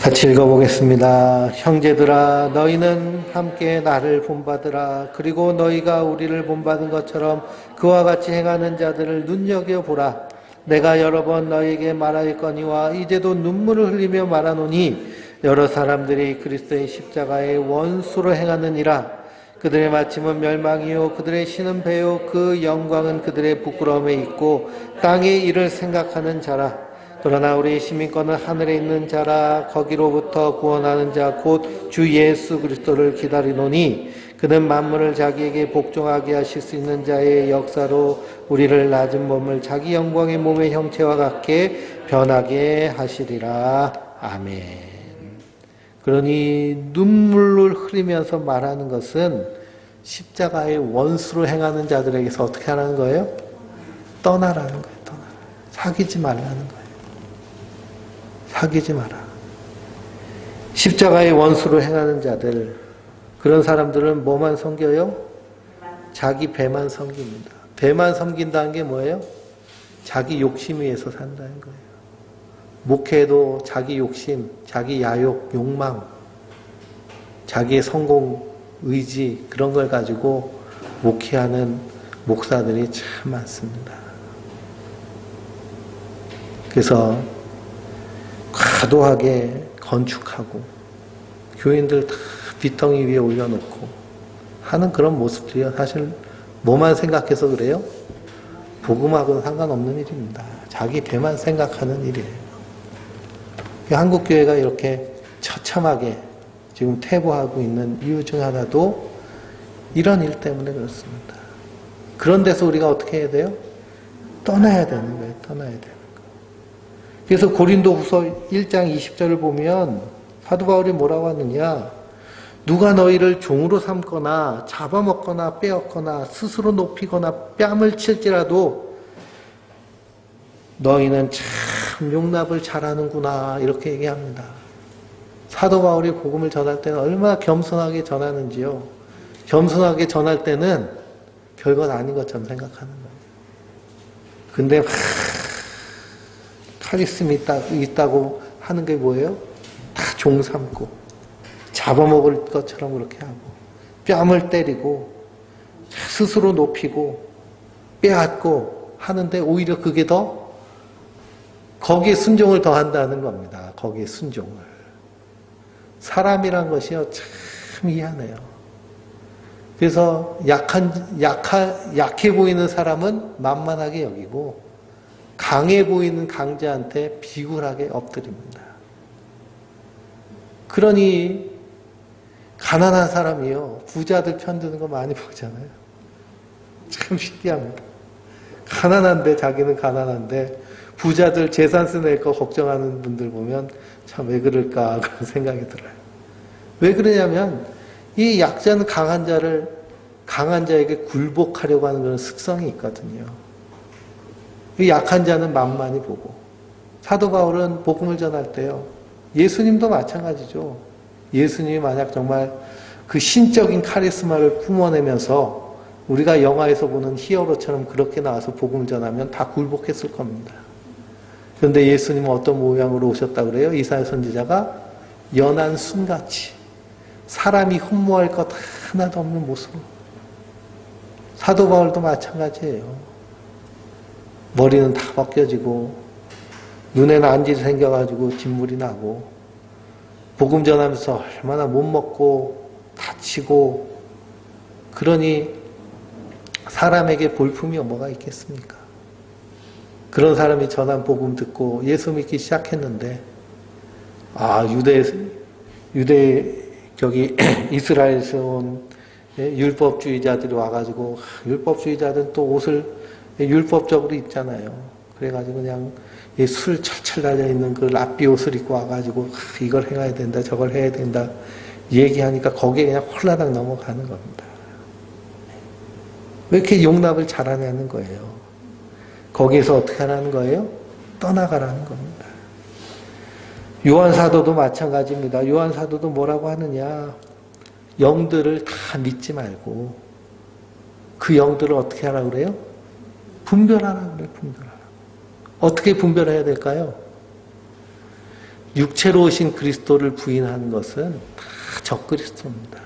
같이 읽어보겠습니다. 형제들아, 너희는 함께 나를 본받으라. 그리고 너희가 우리를 본받은 것처럼 그와 같이 행하는 자들을 눈여겨보라. 내가 여러 번 너희에게 말하였거니와 이제도 눈물을 흘리며 말하노니 여러 사람들이 그리스도의 십자가의 원수로 행하느니라. 그들의 마침은 멸망이요 그들의 신은 배요 그 영광은 그들의 부끄러움에 있고 땅의 일을 생각하는 자라. 그러나 우리 시민권은 하늘에 있는 자라. 거기로부터 구원하는 자 곧 주 예수 그리스도를 기다리노니 그는 만물을 자기에게 복종하게 하실 수 있는 자의 역사로 우리를 낮은 몸을 자기 영광의 몸의 형체와 같게 변하게 하시리라. 아멘. 그러니 눈물을 흘리면서 말하는 것은 십자가의 원수로 행하는 자들에게서 어떻게 하라는 거예요? 떠나라는 거예요. 떠나라. 사귀지 말라는 거예요. 사귀지 마라. 십자가의 원수로 행하는 자들, 그런 사람들은 뭐만 섬겨요? 자기 배만 섬깁니다. 배만 섬긴다는 게 뭐예요? 자기 욕심 위해서 산다는 거예요. 목회도 자기 욕심, 자기 야욕, 욕망, 자기의 성공, 의지 그런 걸 가지고 목회하는 목사들이 참 많습니다. 그래서 과도하게 건축하고 교인들 다 빗덩이 위에 올려놓고 하는 그런 모습들이요. 사실 뭐만 생각해서 그래요? 복음하고는 상관없는 일입니다. 자기 배만 생각하는 일이에요. 한국교회가 이렇게 처참하게 지금 퇴보하고 있는 이유 중 하나도 이런 일 때문에 그렇습니다. 그런 데서 우리가 어떻게 해야 돼요? 떠나야 되는 거예요. 떠나야 되는 거예요. 그래서 고린도후서 1장 20절을 보면 사도 바울이 뭐라고 하느냐? 누가 너희를 종으로 삼거나 잡아먹거나 빼앗거나 스스로 높이거나 뺨을 칠지라도 너희는 참 용납을 잘하는구나 이렇게 얘기합니다. 사도 바울이 복음을 전할 때는 얼마나 겸손하게 전하는지요. 겸손하게 전할 때는 별것 아닌 것처럼 생각하는 거예요. 근데 카리스마 있다고 하는 게 뭐예요? 다 종 삼고 잡아먹을 것처럼 그렇게 하고 뺨을 때리고 스스로 높이고 빼앗고 하는데 오히려 그게 더 거기에 순종을 더한다는 겁니다. 거기에 순종을. 사람이란 것이요 참 희한해요. 그래서 약해 보이는 사람은 만만하게 여기고 강해 보이는 강자한테 비굴하게 엎드립니다. 그러니 가난한 사람이요 부자들 편드는 거 많이 보잖아요. 참 신기합니다. 가난한데 자기는 가난한데 부자들 재산 쓰낼 거 걱정하는 분들 보면 참 왜 그럴까 그런 생각이 들어요. 왜 그러냐면 이 약자는 강한 자에게 굴복하려고 하는 그런 습성이 있거든요. 이 약한 자는 만만히 보고 사도 바울은 복음을 전할 때요. 예수님도 마찬가지죠. 예수님이 만약 정말 그 신적인 카리스마를 뿜어내면서 우리가 영화에서 보는 히어로처럼 그렇게 나와서 복음을 전하면 다 굴복했을 겁니다. 그런데 예수님은 어떤 모양으로 오셨다고 그래요? 이사야 선지자가 연한 순같이 사람이 흠모할 것 하나도 없는 모습으로. 사도 바울도 마찬가지예요. 머리는 다 벗겨지고 눈에는 안질이 생겨가지고 진물이 나고 복음 전하면서 얼마나 못 먹고 다치고 그러니 사람에게 볼품이 뭐가 있겠습니까? 그런 사람이 전한 복음 듣고 예수 믿기 시작했는데 이스라엘에서 온 율법주의자들이 와가지고 율법주의자들은 또 옷을 율법적으로 입잖아요. 그래가지고 그냥 술 철철 달려있는 그 랍비 옷을 입고 와가지고 이걸 해야 된다 저걸 해야 된다 얘기하니까 거기에 그냥 홀라당 넘어가는 겁니다. 왜 이렇게 용납을 잘하냐는 거예요. 거기에서 어떻게 하라는 거예요? 떠나가라는 겁니다. 요한사도도 마찬가지입니다. 요한사도도 뭐라고 하느냐? 영들을 다 믿지 말고 그 영들을 어떻게 하라고 그래요? 분별하라고 그래요. 분별하라고. 어떻게 분별해야 될까요? 육체로 오신 그리스도를 부인하는 것은 다 적그리스도입니다.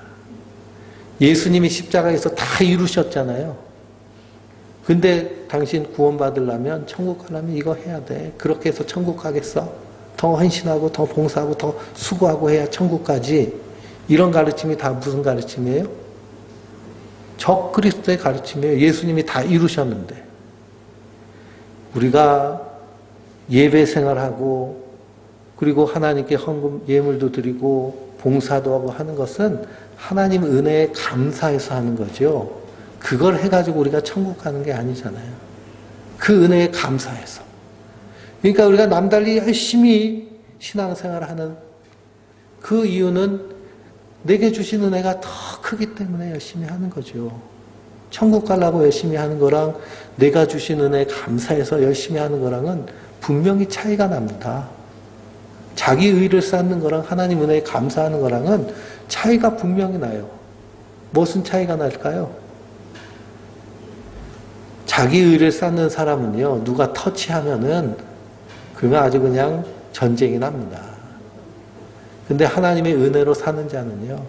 예수님이 십자가에서 다 이루셨잖아요. 근데 당신 구원받으려면 천국 가려면 이거 해야 돼. 그렇게 해서 천국 가겠어? 더 헌신하고 더 봉사하고 더 수고하고 해야 천국 가지. 이런 가르침이 다 무슨 가르침이에요? 적그리스도의 가르침이에요. 예수님이 다 이루셨는데. 우리가 예배 생활하고 그리고 하나님께 헌금 예물도 드리고 봉사도 하고 하는 것은 하나님 은혜에 감사해서 하는 거죠. 그걸 해가지고 우리가 천국 가는 게 아니잖아요. 그 은혜에 감사해서. 그러니까 우리가 남달리 열심히 신앙생활을 하는 그 이유는 내게 주신 은혜가 더 크기 때문에 열심히 하는 거죠. 천국 가려고 열심히 하는 거랑 내가 주신 은혜에 감사해서 열심히 하는 거랑은 분명히 차이가 납니다. 자기 의를 쌓는 거랑 하나님 은혜에 감사하는 거랑은 차이가 분명히 나요. 무슨 차이가 날까요? 자기 의를 쌓는 사람은요, 누가 터치하면은 그러면 아주 그냥 전쟁이 납니다. 근데 하나님의 은혜로 사는 자는요,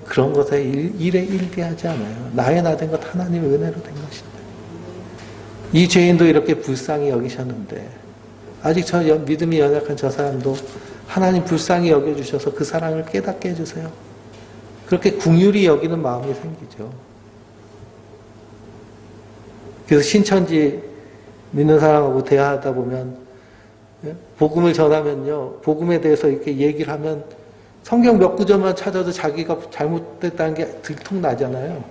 그런 것에 일에 일비하지 않아요. 나의 나 된 것 하나님의 은혜로 된 것인데. 이 죄인도 이렇게 불쌍히 여기셨는데 아직 저 믿음이 연약한 저 사람도 하나님 불쌍히 여겨주셔서 그 사랑을 깨닫게 해주세요. 그렇게 긍휼히 여기는 마음이 생기죠. 그래서 신천지 믿는 사람하고 대화하다 보면 복음을 전하면요, 복음에 대해서 이렇게 얘기를 하면 성경 몇 구절만 찾아도 자기가 잘못됐다는 게 들통나잖아요.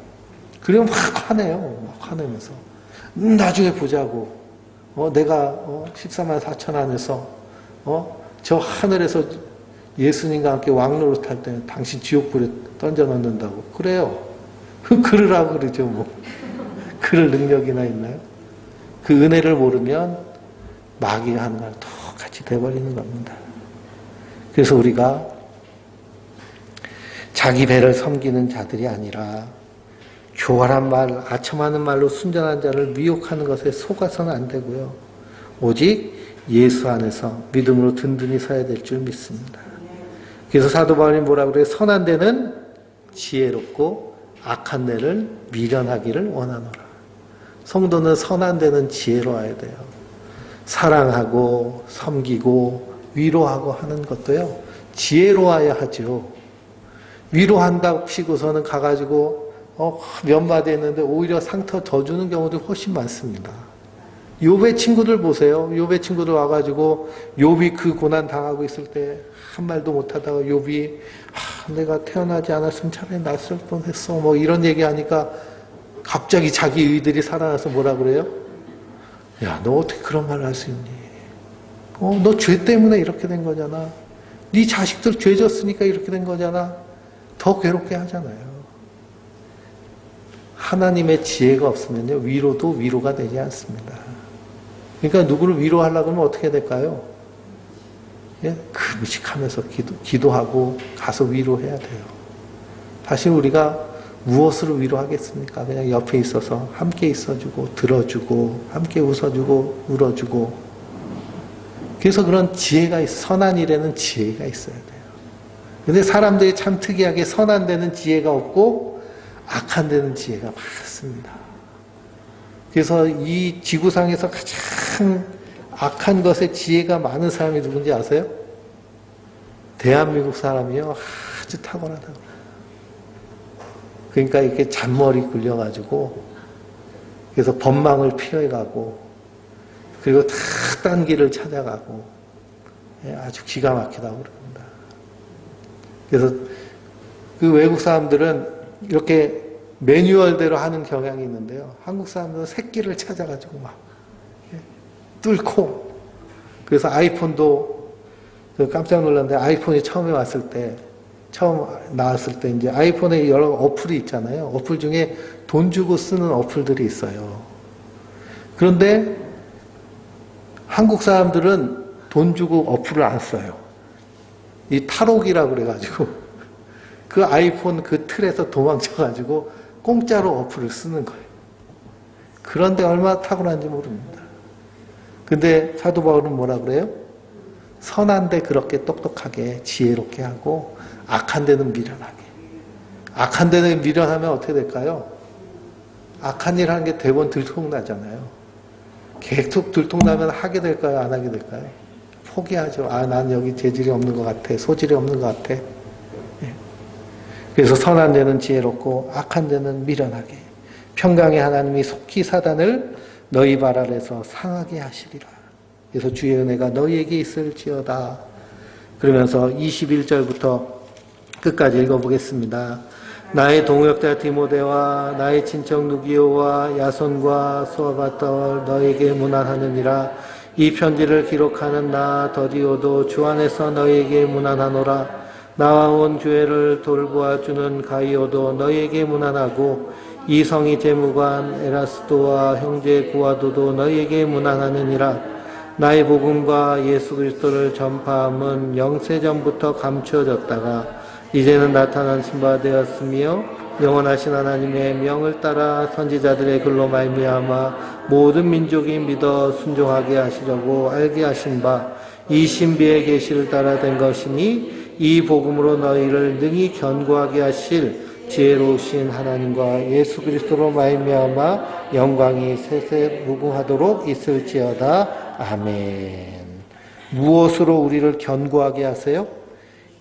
그러면 막 화내요. 막 화내면서 나중에 보자고. 내가 14만 4천 안에서 저 하늘에서 예수님과 함께 왕노릇할 때 당신 지옥불에 던져 넣는다고. 그래요. 그러라고 그러죠 뭐. 그럴 능력이나 있나요? 그 은혜를 모르면 마귀가 하는 말 똑같이 돼버리는 겁니다. 그래서 우리가 자기 배를 섬기는 자들이 아니라 교활한 말, 아첨하는 말로 순전한 자를 미혹하는 것에 속아서는 안 되고요. 오직 예수 안에서 믿음으로 든든히 서야 될 줄 믿습니다. 그래서 사도 바울이 뭐라고 그래요? 선한 데는 지혜롭고 악한 데를 미련하기를 원하노라. 성도는 선한 데는 지혜로워야 돼요. 사랑하고 섬기고 위로하고 하는 것도요, 지혜로워야 하죠. 위로한다고 치고서는 가가지고 몇 마디 했는데 오히려 상처 더 주는 경우도 훨씬 많습니다. 욥의 친구들 보세요. 욥의 친구들 와가지고 욥이 그 고난 당하고 있을 때 한 말도 못하다가 욥이 내가 태어나지 않았으면 차라리 낫을 뻔했어 뭐 이런 얘기하니까 갑자기 자기 의들이 살아나서 뭐라 그래요? 야, 너 어떻게 그런 말을 할 수 있니? 너 죄 때문에 이렇게 된 거잖아. 네 자식들 죄 졌으니까 이렇게 된 거잖아. 더 괴롭게 하잖아요. 하나님의 지혜가 없으면요, 위로도 위로가 되지 않습니다. 그러니까 누구를 위로하려고 하면 어떻게 될까요? 금식하면서 기도하고 가서 위로해야 돼요. 사실 우리가 무엇으로 위로하겠습니까? 그냥 옆에 있어서 함께 있어주고 들어주고 함께 웃어주고 울어주고. 그래서 그런 지혜가 선한 일에는 지혜가 있어야 돼요. 근데 사람들이 참 특이하게 선한 데는 지혜가 없고 악한 데는 지혜가 많습니다. 그래서 이 지구상에서 가장 악한 것에 지혜가 많은 사람이 누군지 아세요? 대한민국 사람이요. 아주 탁월하다고. 그러니까 이렇게 잔머리 굴려가지고 그래서 법망을 피해가고 그리고 다 딴 길을 찾아가고 아주 기가 막히다고 그럽니다. 그래서 그 외국 사람들은 이렇게 매뉴얼대로 하는 경향이 있는데요. 한국 사람들은 새끼를 찾아가지고 막 뚫고. 그래서 아이폰도 깜짝 놀랐는데 아이폰이 처음 나왔을 때 이제 아이폰에 여러 어플이 있잖아요. 어플 중에 돈 주고 쓰는 어플들이 있어요. 그런데 한국 사람들은 돈 주고 어플을 안 써요. 이 탈옥이라고 그래가지고 그 아이폰 그 틀에서 도망쳐가지고 공짜로 어플을 쓰는 거예요. 그런데 얼마나 탁월한지 모릅니다. 근데 사도 바울은 뭐라 그래요? 선한 데 그렇게 똑똑하게 지혜롭게 하고 악한 데는 미련하게. 악한 데는 미련하면 어떻게 될까요? 악한 일 하는 게 대번 들통나잖아요. 계속 들통나면 하게 될까요? 안 하게 될까요? 포기하죠. 아, 난 여기 재질이 없는 것 같아. 소질이 없는 것 같아. 예. 그래서 선한 자는 지혜롭고 악한 자는 미련하게. 평강의 하나님이 속히 사단을 너희 발 아래서 상하게 하시리라. 그래서 주의 은혜가 너희에게 있을지어다. 그러면서 21절부터 끝까지 읽어보겠습니다. 나의 동역자 디모데와 나의 친척 누기오와 야손과 소아바떨 너에게 문안하느니라. 이 편지를 기록하는 나 더디오도 주 안에서 너에게 문안하노라. 나와 온 교회를 돌보아주는 가이오도 너에게 문안하고 이 성의 재무관 에라스도와 형제 구아도도 너에게 문안하느니라. 나의 복음과 예수 그리스도를 전파함은 영세전부터 감추어졌다가 이제는 나타나신 바 되었으며 영원하신 하나님의 명을 따라 선지자들의 글로 말미암아 모든 민족이 믿어 순종하게 하시려고 알게 하신 바 이 신비의 계시를 따라 된 것이니 이 복음으로 너희를 능히 견고하게 하실 지혜로우신 하나님과 예수 그리스도로 말미암아 영광이 세세 무궁하도록 있을지어다. 아멘. 무엇으로 우리를 견고하게 하세요?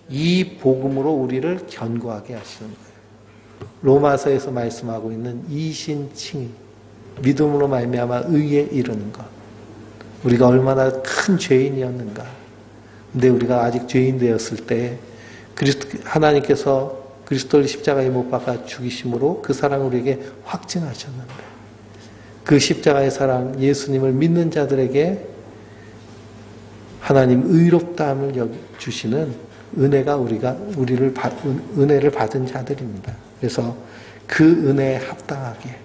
이 복음으로 우리를 견고하게 하시는 거예요. 로마서에서 말씀하고 있는 이신칭, 믿음으로 말미암아 의에 이르는 것. 우리가 얼마나 큰 죄인이었는가. 근데 우리가 아직 죄인 되었을 때 하나님께서 그리스도를 십자가에 못 박아 죽이심으로 그 사랑을 우리에게 확증하셨는데 그 십자가의 사랑, 예수님을 믿는 자들에게 하나님 의롭다함을 주시는 은혜가 은혜를 받은 자들입니다. 그래서 그 은혜에 합당하게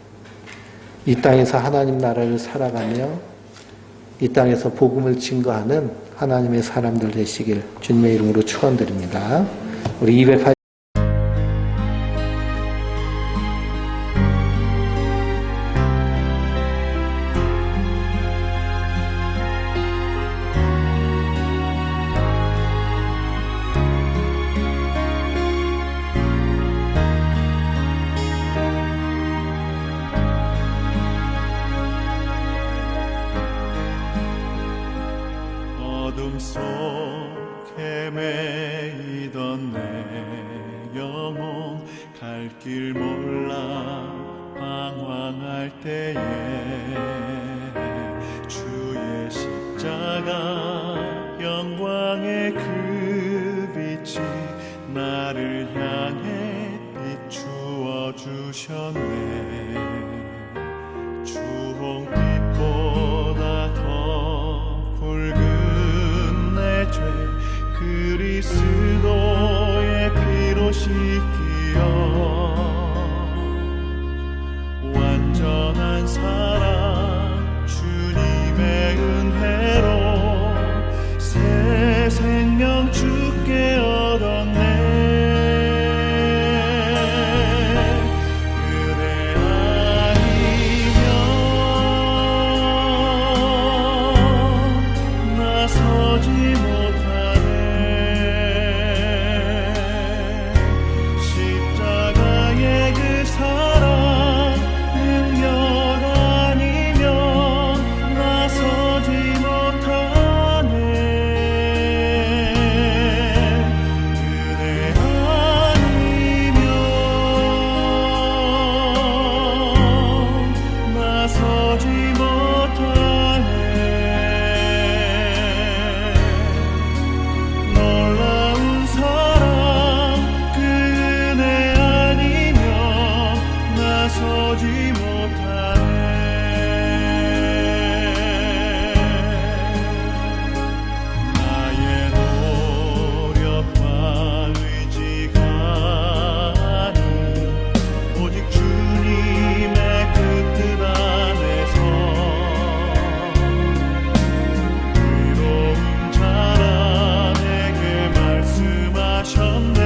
이 땅에서 하나님 나라를 살아가며 이 땅에서 복음을 증거하는 하나님의 사람들 되시길 주님의 이름으로 축원드립니다. 우리 208 어둠 속 헤매이던 내 영혼 갈 길 몰라 방황할 때에 주의 십자가 영광의 그 빛이 나를 향해 비추어 주셨네. 주홍빛보다 더 붉은 내 죄 그리스도의 피로 씻기어 완전한 사랑 주님의 은혜로 새 생명 주께 얻었네. 셨네.